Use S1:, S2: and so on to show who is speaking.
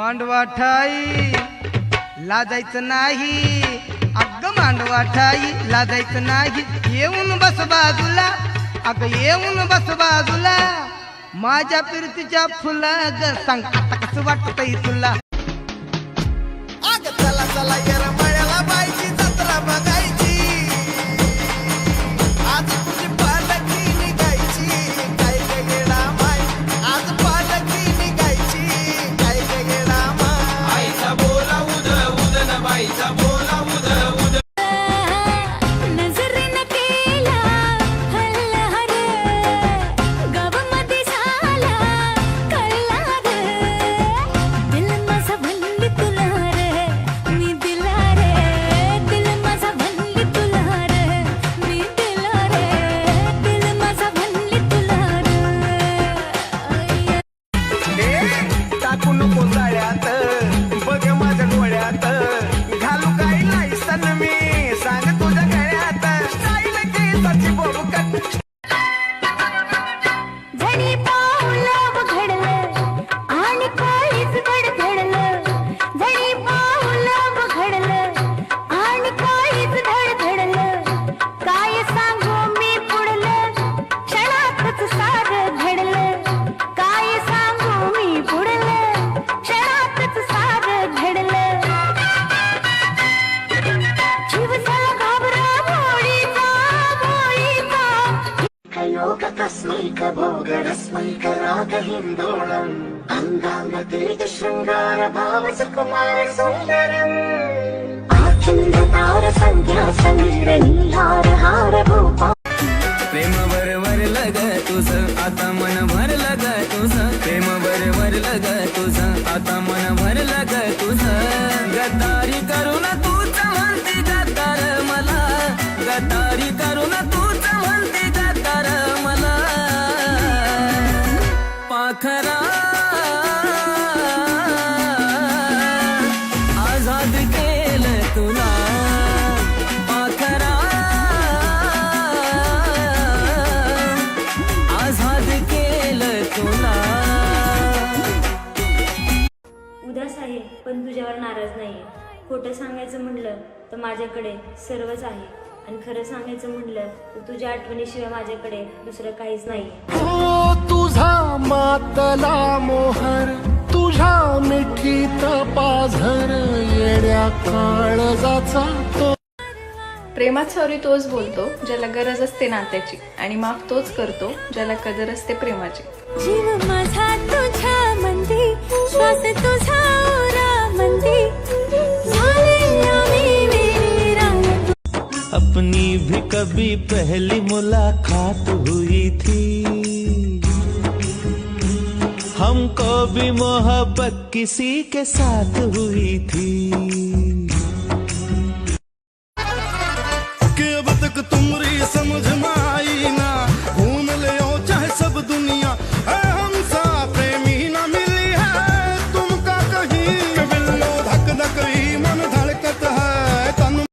S1: मांडवा ठाई लाजायचं नाही, अग मांडवा ठाई लाजायचं नाही. येऊन बस बाजूला, अग येऊन बस बाजूला, माझ्या फिरतीच्या फुला ग सांग आता कसं वाटतंय तुला.
S2: अग चला चला येरा मळ्याला बायची जत्रा बघायची, आज तुझी पालखी निघायची, काय गेला माय आज पालखी निघायची, काय गेला माय. आईचा बोला उद उदन बाईचा बोला उद उद. टाकू नको जाळ्यात बघ माझ्या डोळ्यात, घालू काय लायसन मी सांग तुझ्या गळ्यात, स्टाईल केसाची बोबकट.
S3: झणी पाऊलं घडलं आणि काळीच धडधडलं, झणी पाऊलं घडलं आणि काळीच धडधडलं, काय सांगू मी पुढलं क्षणातच सारं घडलं, काय सांगू मी पुढलं क्षणातच सारं घडलं. जीव झाला घाबरा भोळीचा भोळीचा.
S4: योग तस्मैक भोग रस्मैक राग हिंदोळम् अंगांग तेज शृंगार भाव सुकुमार सुंदरम् आचंद तार संध्या समीर नीहार हार भूपा.
S2: प्रेम वर लग तुझं आता मन भरलं ग तुझं, प्रेम वर लग तुझं आता मन भरलं ग तुझं. गद्दारी करून तूच म्हणते गद्दार मला, गद्दारी करून तूच म्हणते गद्दार मला. पाखरा आझाद केलं तुला, पाखरा आझाद केलं तुला.
S5: उदास आहे पण तुझ्यावर नाराज नाहीये. खोटं सांगायचं म्हणलं तर माझ्याकडे सर्वच आहे, आणि खरं सांगायचं म्हणलं तर तुझ्या आठवणीशिवाय माझ्याकडे दुसरं काहीच नाहीये.
S6: हो तुझा मातला मोहर, तुझ्या मिठीत पाझर, येड्या काळजाचा तो.
S7: प्रेमात सॉरी तोच बोलतो ज्याला गरज असते नात्याची, आणि माफ तोच करतो ज्याला कदर असते प्रेमाची.
S3: जीव माझा तुझ्या मंदी, श्वास तुझा ओरा मंदी, झाले आम्ही वीरांग.
S8: अपनी भी कभी पहली मुलाकात हुई थी, हमको भी मोहब्बत किसी के साथ हुई थी.